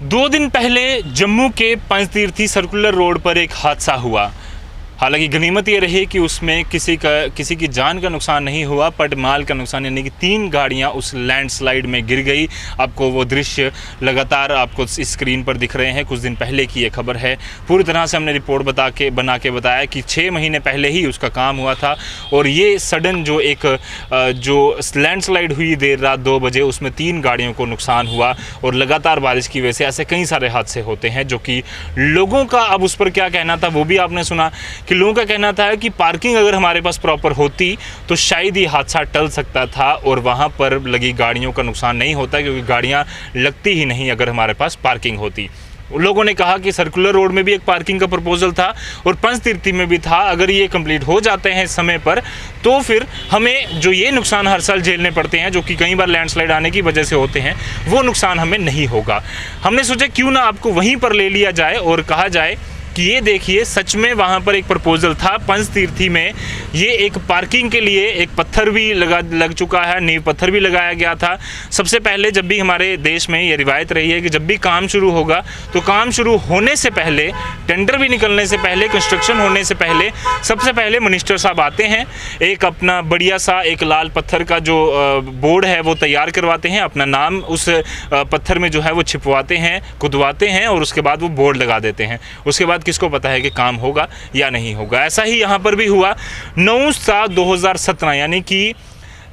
2 दिन पहले जम्मू के पंचतीर्थी सर्कुलर रोड पर एक हादसा हुआ। हालांकि गनीमत ये रही कि उसमें किसी की जान का नुकसान नहीं हुआ, बट माल का नुकसान, यानी कि 3 गाड़ियां उस लैंडस्लाइड में गिर गई। आपको वो दृश्य लगातार आपको इस स्क्रीन पर दिख रहे हैं। कुछ दिन पहले की ये खबर है। पूरी तरह से हमने रिपोर्ट बना के बताया कि 6 महीने पहले ही उसका काम हुआ था और ये सडन जो लैंडस्लाइड हुई देर रात 2 बजे, उसमें 3 गाड़ियों को नुकसान हुआ। और लगातार बारिश की वजह से ऐसे कई सारे हादसे होते हैं जो कि लोगों का अब उस पर क्या कहना था वो भी आपने सुना कि लोगों का कहना था कि पार्किंग अगर हमारे पास प्रॉपर होती तो शायद ये हादसा टल सकता था और वहाँ पर लगी गाड़ियों का नुकसान नहीं होता, क्योंकि गाड़ियाँ लगती ही नहीं अगर हमारे पास पार्किंग होती। लोगों ने कहा कि सर्कुलर रोड में भी एक पार्किंग का प्रपोजल था और पंचतीर्थी में भी था। अगर ये कंप्लीट हो जाते हैं समय पर तो फिर हमें जो ये नुकसान हर साल झेलने पड़ते हैं, जो कि कई बार लैंडस्लाइड आने की वजह से होते हैं, वो नुकसान हमें नहीं होगा। हमने सोचा क्यों ना आपको वहीं पर ले लिया जाए और कहा जाए कि ये देखिए, सच में वहाँ पर एक प्रपोजल था पंचतीर्थी में। ये एक पार्किंग के लिए एक पत्थर भी लग चुका है, नींव पत्थर भी लगाया गया था। सबसे पहले जब भी हमारे देश में ये रिवायत रही है कि जब भी काम शुरू होगा तो काम शुरू होने से पहले, टेंडर भी निकलने से पहले, कंस्ट्रक्शन होने से पहले सबसे पहले मिनिस्टर साहब आते हैं, एक अपना बढ़िया सा एक लाल पत्थर का जो बोर्ड है वो तैयार करवाते हैं, अपना नाम उस पत्थर में जो है वो छिपवाते हैं, खुदवाते हैं और उसके बाद वो बोर्ड लगा देते हैं। उसके बाद किसको पता है कि काम होगा या नहीं होगा। ऐसा ही यहाँ पर भी हुआ। 9/7/2017 यानी कि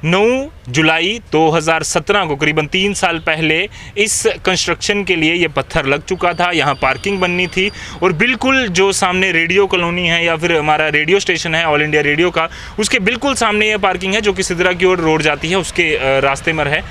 9 जुलाई 2017 को करीबन 3 साल पहले इस कंस्ट्रक्शन के लिए ये पत्थर लग चुका था। यहाँ पार्किंग बननी थी और बिल्कुल जो सामने रेडियो कॉलोनी है या फिर हमारा रेडियो स्टेशन है ऑल इंडिया रेडियो का, उसके बिल्कुल सामने ये पार्किंग है जो कि सिदरा की ओर रोड जाती है, उसके रास्ते में है।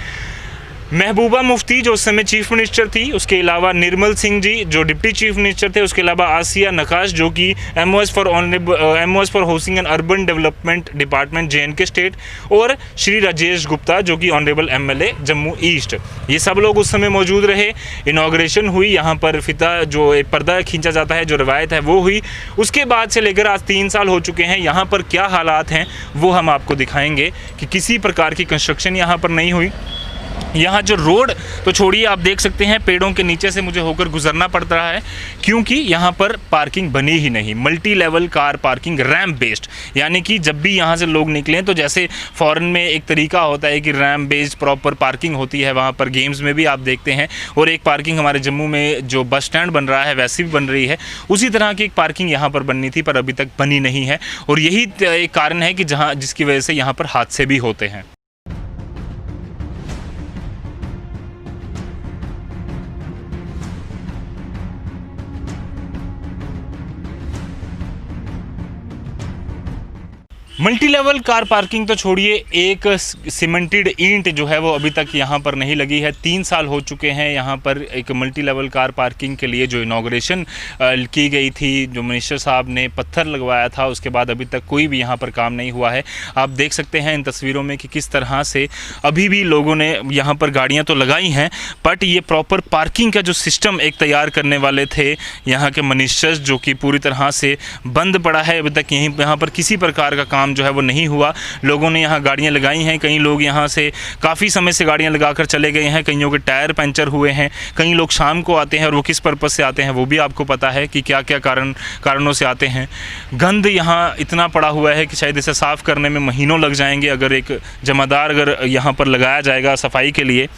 महबूबा मुफ्ती जो उस समय चीफ मिनिस्टर थी, उसके अलावा निर्मल सिंह जी जो डिप्टी चीफ मिनिस्टर थे, उसके अलावा आसिया नकाश जो कि MOS for housing and urban development department JNK state, और श्री राजेश गुप्ता जो कि ऑनरेबल MLA जम्मू ईस्ट, ये सब लोग उस समय मौजूद रहे। इनाग्रेशन हुई, यहाँ पर फिता जो एक पर्दा खींचा जाता है जो रवायत है वो हुई। उसके बाद से लेकर आज 3 साल हो चुके हैं। यहाँ पर क्या हालात हैं वो हम आपको दिखाएंगे कि किसी प्रकार की कंस्ट्रक्शन यहाँ पर नहीं हुई। यहाँ जो रोड तो छोड़िए, आप देख सकते हैं पेड़ों के नीचे से मुझे होकर गुजरना पड़ रहा है क्योंकि यहाँ पर पार्किंग बनी ही नहीं। Multi level car parking ramp based, यानी कि जब भी यहाँ से लोग निकलें तो जैसे फॉरेन में एक तरीका होता है कि रैम्प बेस्ड प्रॉपर पार्किंग होती है, वहाँ पर गेम्स में भी आप देखते हैं, और एक पार्किंग हमारे जम्मू में जो बस स्टैंड बन रहा है वैसी भी बन रही है। उसी तरह की एक पार्किंग यहाँ पर बननी थी पर अभी तक बनी नहीं है और यही एक कारण है कि जिसकी वजह से यहाँ पर हादसे भी होते हैं। मल्टी लेवल कार पार्किंग तो छोड़िए, एक सीमेंटेड ईंट जो है वो अभी तक यहाँ पर नहीं लगी है। 3 साल हो चुके हैं यहाँ पर एक मल्टी लेवल कार पार्किंग के लिए जो इनाग्रेशन की गई थी, जो मिनिस्टर साहब ने पत्थर लगवाया था, उसके बाद अभी तक कोई भी यहाँ पर काम नहीं हुआ है। आप देख सकते हैं इन तस्वीरों में कि किस तरह से अभी भी लोगों ने यहाँ पर गाड़ियाँ तो लगाई हैं, बट ये प्रॉपर पार्किंग का जो सिस्टम एक तैयार करने वाले थे यहाँ के मिनिस्टर्स, जो कि पूरी तरह से बंद पड़ा है। अभी तक यहाँ पर किसी प्रकार का काम जो है वो नहीं हुआ। लोगों ने यहाँ गाड़ियाँ लगाई हैं, कई लोग यहाँ से काफ़ी समय से गाड़ियाँ लगाकर चले गए हैं, कईयों के टायर पंचर हुए हैं, कई लोग शाम को आते हैं और वो किस पर्पज़ से आते हैं वो भी आपको पता है कि क्या क्या कारणों से आते हैं। गंद यहाँ इतना पड़ा हुआ है कि शायद इसे साफ़ करने में महीनों लग जाएंगे अगर एक जमादार अगर यहाँ पर लगाया जाएगा सफाई के लिए।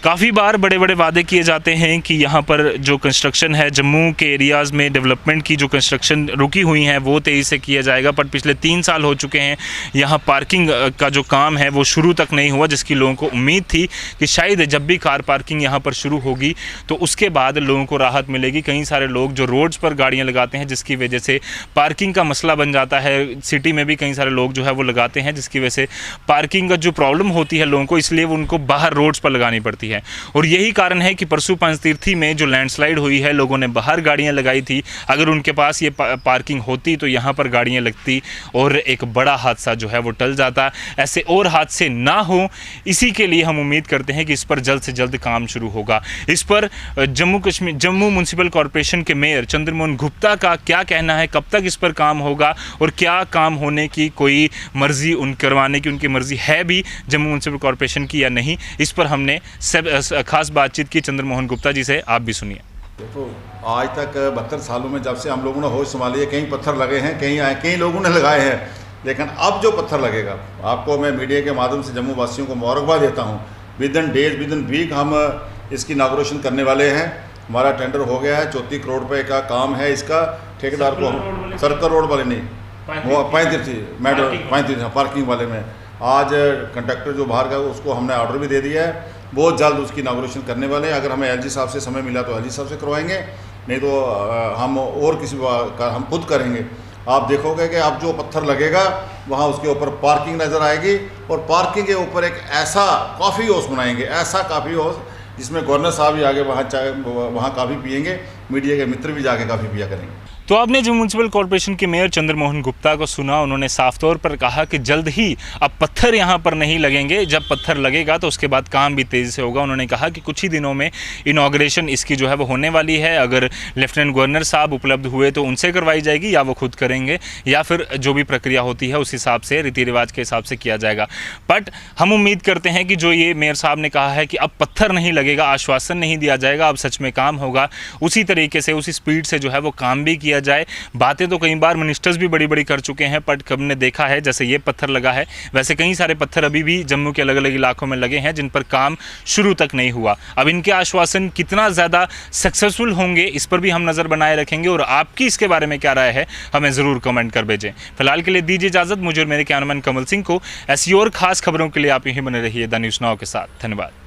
काफ़ी बार बड़े बड़े वादे किए जाते हैं कि यहाँ पर जो कंस्ट्रक्शन है जम्मू के एरियाज़ में डेवलपमेंट की जो कंस्ट्रक्शन रुकी हुई हैं वो तेज़ी से किया जाएगा, पर पिछले 3 साल हो चुके हैं यहाँ पार्किंग का जो काम है वो शुरू तक नहीं हुआ, जिसकी लोगों को उम्मीद थी कि शायद जब भी कार पार्किंग यहाँ पर शुरू होगी तो उसके बाद लोगों को राहत मिलेगी। कई सारे लोग जो रोड्स पर गाड़ियाँ लगाते हैं जिसकी वजह से पार्किंग का मसला बन जाता है। सिटी में भी कई सारे लोग जो है वो लगाते हैं जिसकी वजह से पार्किंग का जो प्रॉब्लम होती है लोगों को, इसलिए उनको बाहर रोड्स पर लगानी पड़ती है। और यही कारण है कि परसों पंचतीर्थी में जो लैंडस्लाइड हुई है, लोगों ने बाहर गाड़ियां लगाई थी। अगर उनके पास ये पार्किंग होती तो यहाँ पर गाड़ियां लगती और एक बड़ा हादसा जो है वो टल जाता। ऐसे और हादसे ना हो, इसी के लिए हम उम्मीद करते हैं कि इस पर जल्द से जल्द काम शुरू होगा। इस पर जम्मू म्यूनसिपल कॉरपोरेशन के मेयर चंद्रमोहन गुप्ता का क्या कहना है, कब तक इस पर काम होगा और क्या काम होने की कोई मर्जी करवाने की उनकी मर्जी है भी जम्मू म्यूनसिपल कॉरपोरेशन की या नहीं, इस पर हमने खास बातचीत की चंद्र मोहन गुप्ता जी से, आप भी सुनिए। देखो, आज तक 72 सालों में जब से हम लोगों ने होश संभाली है, कई पत्थर लगे हैं, कई लोगों ने लगाए हैं, लेकिन अब जो पत्थर लगेगा, आपको मैं मीडिया के माध्यम से जम्मू वासियों को मुबारकबाद देता हूँ। Within days, within week हम इसकी इनॉग्रेशन करने वाले हैं। हमारा टेंडर हो गया है, 34 करोड़ रुपए का काम है इसका। ठेकेदार को सर्कल रोड वाले नहीं, वो 35 पार्किंग वाले में आज कंडक्टर जो बाहर का उसको हमने ऑर्डर भी दे दिया है। बहुत जल्द उसकी इनॉग्रेशन करने वाले हैं। अगर हमें एलजी साहब से समय मिला तो एलजी साहब से करवाएंगे, नहीं तो हम और किसी का हम खुद करेंगे। आप देखोगे कि अब जो पत्थर लगेगा वहाँ उसके ऊपर पार्किंग नज़र आएगी, और पार्किंग के ऊपर एक ऐसा कॉफ़ी हाउस बनाएंगे, ऐसा कॉफ़ी हाउस जिसमें गवर्नर साहब भी आगे वहाँ काफ़ी पियेंगे, मीडिया के मित्र भी जाके काफ़ी पिया करेंगे। तो आपने जो म्यूनसिपल कॉर्पोरेशन के मेयर चंद्र मोहन गुप्ता को सुना, उन्होंने साफ तौर पर कहा कि जल्द ही अब पत्थर यहाँ पर नहीं लगेंगे, जब पत्थर लगेगा तो उसके बाद काम भी तेज़ी से होगा। उन्होंने कहा कि कुछ ही दिनों में इनॉग्रेशन इसकी जो है वो होने वाली है। अगर लेफ्टिनेंट गवर्नर साहब उपलब्ध हुए तो उनसे करवाई जाएगी, या वो खुद करेंगे, या फिर जो भी प्रक्रिया होती है उस हिसाब से, रीति रिवाज के हिसाब से किया जाएगा। बट हम उम्मीद करते हैं कि जो ये मेयर साहब ने कहा है कि अब पत्थर नहीं लगेगा, आश्वासन नहीं दिया जाएगा, अब सच में काम होगा, उसी तरीके से उसी स्पीड से जो है वो काम भी किया जाए। बातें तो कई बार मिनिस्टर्स भी बड़ी बड़ी कर चुके हैं, बट कब ने देखा है जैसे ये पत्थर लगा है, वैसे कई सारे पत्थर अभी भी जम्मू के अलग अलग इलाकों में लगे हैं जिन पर काम शुरू तक नहीं हुआ। अब इनके आश्वासन कितना ज़्यादा सक्सेसफुल होंगे इस पर भी हम नज़र बनाए रखेंगे, और आपकी इसके बारे में क्या राय है हमें ज़रूर कमेंट कर भेजें। फिलहाल के लिए दीजिए इजाज़त, मुझे और मेरे कैमरामैन कमल सिंह को। ऐसी और खास खबरों के लिए आप यहीं बने रहिए द न्यूज़ नाउ के साथ। धन्यवाद।